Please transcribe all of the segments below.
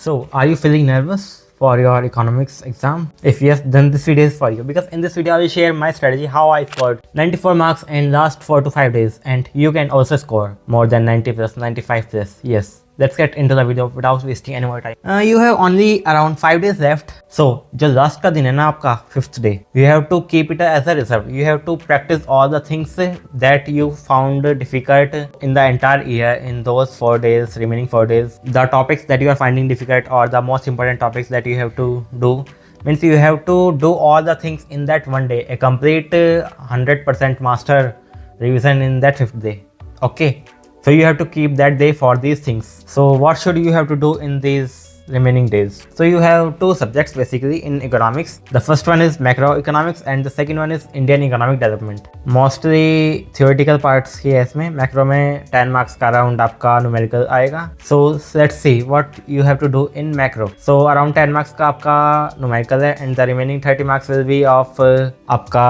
So, are you feeling nervous for your economics exam? If yes, then this video is for you, because in this video I will share my strategy how I scored 94 marks in last 4 to 5 days, and you can also score more than 90 plus, 95 plus. Yes. Let's get into the video without wasting any more time. You have only around 5 days left. So, जो last का दिन है ना आपका 5th day, you have to keep it as a reserve. You have to practice all the things that you found difficult in the entire year in those 4 days, remaining 4 days. The topics that you are finding difficult or the most important topics that you have to do. Means you have to do all the things in that one day. A complete 100% master revision in that 5th day. Okay. So you have to keep that day for these things. So what should you have to do in these remaining days? So you have two subjects basically in economics. The first one is macroeconomics and the second one is Indian economic development. Mostly theoretical parts ही है इसमें. Macro में 10 marks का around आपका numerical आएगा. So let's see what you have to do in macro. So around 10 marks का आपका numerical है and the remaining 30 marks will be of आपका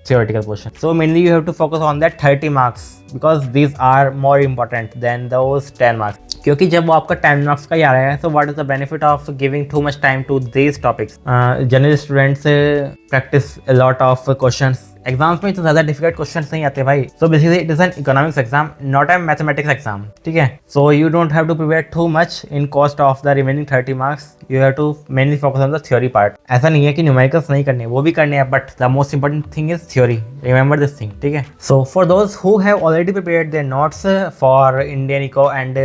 theoretical portion. So mainly you have to focus on that 30 marks because these are more important than those 10 marks. क्योंकि जब वो आपका 10 marks का ही आ रहा है, so what is the benefit of giving too much time to these topics? General students practice a lot of questions. Exams में तो ज़्यादा डिफिकल्ट क्वेश्चंस नहीं आते भाई. So basically it is an economics exam, not a mathematics exam. ठीक है. So you don't have to prepare too much in cost of the remaining 30 marks. You have to mainly focus on the theory part. ऐसा नहीं है कि numericals नहीं करने, वो भी करने हैं, but the most important thing is theory. Remember this thing. ठीक है. So for those who have already prepared their notes for Indian eco and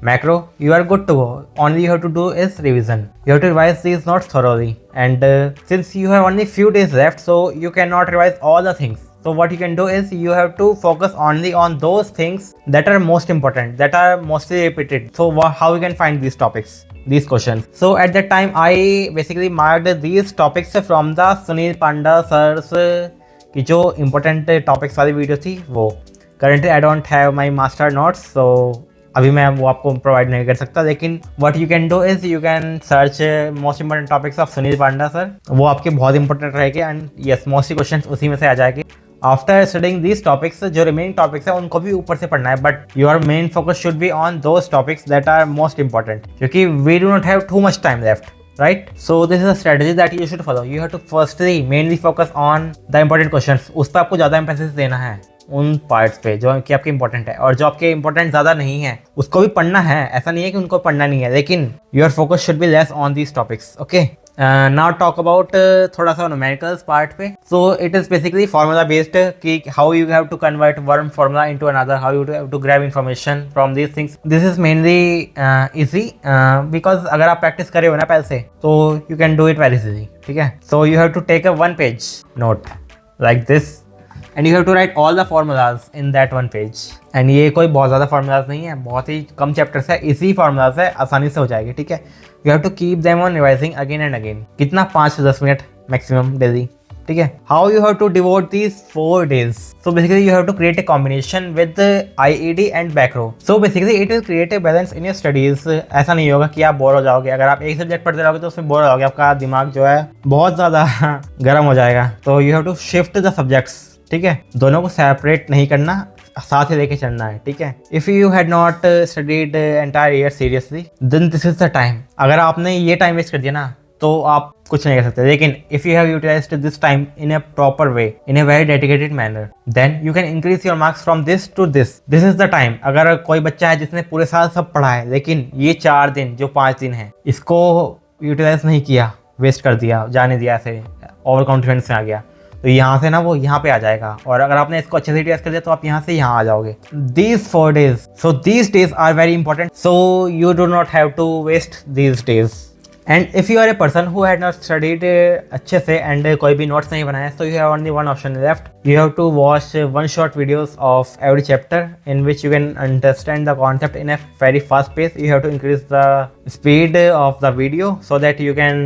macro, you are good to go. Only you have to do is revision. You have to revise these notes thoroughly, and since you have only few days left, so you cannot revise all the things. So what you can do is you have to focus only on those things that are most important, that are mostly repeated. So how you can find these topics, these questions? So at that time I basically marked these topics from the Sunil Panda sir's की जो important topics वाली video थी वो. Currently I don't have my master notes, so अभी मैं वो आपको provide नहीं कर सकता, लेकिन what you can do is you can search most important topics of Sunil Panda sir. वो आपके बहुत इंपॉर्टेंट रहेंगे एंड यस मोस्टली क्वेश्चंस उसी में से आ जाएंगे. आफ्टर स्टडिंग दीज टॉपिक्स, जो रिमेनिंग टॉपिक्स है उनको भी ऊपर से पढ़ना है, but your main focus should be on those topics that are most important, क्योंकि we do not have too much time left. Right? So this is a strategy that you should follow. You have to firstly mainly focus on the important questions. उस पर आपको ज़्यादा emphasis देना है, उन parts पे जो कि आपके इंपॉर्टेंट है, और जो आपके इंपॉर्टेंट ज़्यादा नहीं है उसको भी पढ़ना है. ऐसा नहीं है कि उनको पढ़ना नहीं है, लेकिन your focus should be less on these topics. Okay. Now talk about थोड़ा सा न्यूमेरिकल्स पार्ट पे. So it is basically formula based कि how you have to convert one formula into another, how you have to grab information from these things. This is mainly easy because अगर आप practice करे हो ना पहले से, तो you can do it very easy. ठीक है. So you have to take a 1 page note like this and you have to write all the formulas in that 1 page. and ये कोई बहुत ज़्यादा formulas नहीं है, बहुत ही कम chapters है, इसी formulas है, आसानी से हो जाएगी. ठीक है. you have to keep them on revising again and again. कितना 5 से 10 मिनट maximum daily. ठीक है. how you have to devote these 4 days? so basically you have to create a combination with the IED and macro. so basically it will create a balance in your studies. ऐसा नहीं होगा कि आप bore हो जाओगे. अगर आप एक सब्जेक्ट पढ़ते रहोगे तो उसमें बोर हो जाओगे, आपका दिमाग जो है बहुत ज़्यादा गर्म हो जाएगा. तो you have to shift the subjects. ठीक है. दोनों को सेपरेट नहीं करना, साथ ही लेके चलना है. ठीक है. If you had not studied entire year seriously, then this is the time. अगर आपने ये टाइम वेस्ट कर दिया ना, तो आप कुछ नहीं कर सकते. लेकिन if you have utilised this time in a proper way, in a very dedicated manner, then you can increase your marks from this to this. This is the time. अगर कोई बच्चा है जिसने पूरे साल सब पढ़ा है, लेकिन ये 4 दिन जो 5 दिन है, इसको यूटिलाइज नहीं किया, वेस्ट कर दिया, जाने दिया, ऐसे ओवर कॉन्फिडेंस में आ गया, तो यहाँ से ना वो यहाँ पे आ जाएगा. और अगर आपने इसको अच्छे से टेस्ट कर दिया तो आप यहाँ से यहाँ आ जाओगे. These 4 days, so these days are very important, so you do not have to waste these days. And if you are a person who had not studied अच्छे से and कोई भी notes नहीं बनाया, so you have only one option left. You have to watch 1 short videos of every chapter in which you can understand the concept in a very fast pace. You have to increase the speed of the video so that you can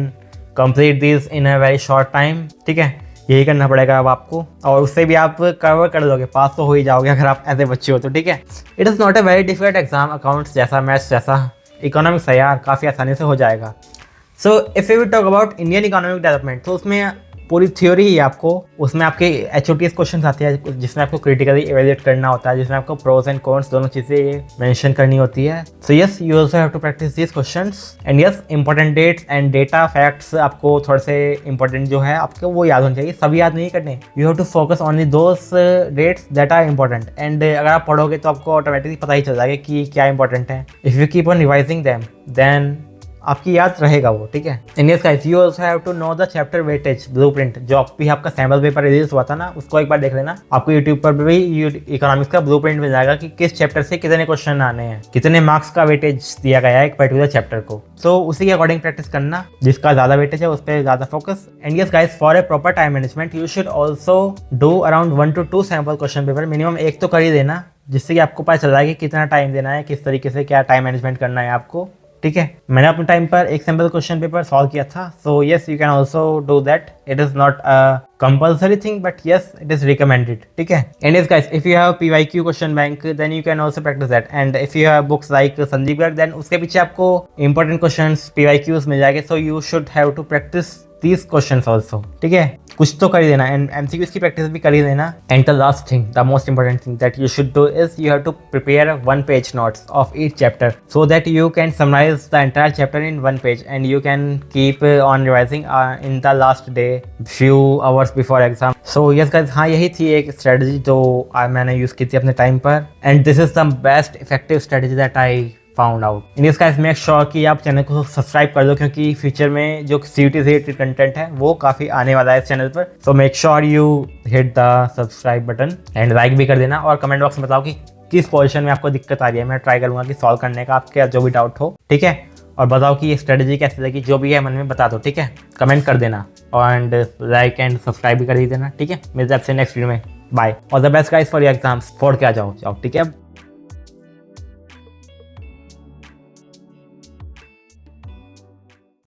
complete these in a very short time. ठीक है. यही करना पड़ेगा अब आपको, और उससे भी आप कवर कर दोगे, पास तो हो ही जाओगे अगर आप ऐसे बच्चे हो तो. ठीक है. It is not a very difficult exam. Accounts जैसा, मैथ्स जैसा, इकोनॉमिक्स है यार, काफ़ी आसानी से हो जाएगा. So if you talk about Indian economic development, तो उसमें पूरी थ्योरी ही आपको, उसमें आपके HOTS क्वेश्चन आते हैं जिसमें आपको क्रिटिकली एवेल्यूएट करना होता है, जिसमें आपको प्रोज एंड कॉन्स दोनों चीज़ें मेंशन करनी होती है। So yes, you also have to practise this questions and yes, important dates and data facts आपको थोड़े से इंपॉर्टेंट जो है आपको वो याद होने चाहिए, सभी याद नहीं करने। You have to focus only those dates that are important and अगर आप पढ़ोगे तो आपको ऑटोमेटिकली पता ही चल जाएगा कि क्या इंपॉर्टेंट है। If you keep on revising them then आपकी याद रहेगा वो, ठीक है। And yes guys, you also have to know the chapter weightage blueprint, जो भी आपका सैम्पल पेपर रिलीज हुआ था ना, उसको एक बार देख लेना। आपको यूट्यूब पर भी इकोनॉमिक्स का ब्लूप्रिंट मिल जाएगा कि किस चैप्टर से कितने क्वेश्चन आने हैं, कितने मार्क्स का वेटेज दिया गया है एक पर्टिकुलर चैप्टर को। सो उसी के अकॉर्डिंग प्रैक्टिस करना, जिसका ज़्यादा वेटेज है उस पर ज़्यादा focus. And yes guys, for a proper time management you should also do around 1 to 2 sample question paper, minimum एक तो कर ही देना, जिससे कि आपको पता चल रहा है कि कितना टाइम देना है, किस तरीके से क्या टाइम मैनेजमेंट करना है आपको, ठीक है। मैंने अपने टाइम पर एक सैम्पल क्वेश्चन पेपर सॉल्व किया था। So yes, you can also do that. It is not a compulsory thing but yes, it is recommended, ठीक है। And yes guys, if you have PYQ question bank then you can also practise that. And if you have books like Sandeep Garg then उसके पीछे आपको important questions PYQs मिल जाएंगे। So you should have to practise these questions also, ठीक है। कुछ तो कर ही देना एंड MCQs की प्रैक्टिस भी कर ही देना। And the last thing, the most important thing that you should do is you have to prepare 1-page notes of each chapter so that you can summarize the entire chapter in 1 page and you can keep on revising in the last day few hours before exam. So yes guys, हाँ यही थी एक strategy जो मैंने use की थी अपने time पर and this is the best effective strategy that I found out. In this guys, make sure कि आप चैनल को सब्सक्राइब कर दो क्योंकि फ्यूचर में जो CUET से रिलेटेड कंटेंट है वो काफ़ी आने वाला है इस चैनल पर। So make sure you hit the subscribe button and like भी कर देना और कमेंट बॉक्स में बताओ कि किस पोजीशन में आपको दिक्कत आ रही है। मैं ट्राई करूँगा कि सॉल्व करने का आपके जो भी डाउट हो, ठीक है। और बताओ कि ये स्ट्रेटजी कैसे लगी, जो भी है मन में बता दो, ठीक है। कमेंट कर देना एंड लाइक एंड सब्सक्राइब भी कर ही देना, ठीक है। मिलते हैं आपसे नेक्स्ट वीडियो में। Bye, all the best guys for your exams. फोड़ के आ जाओ, ठीक है।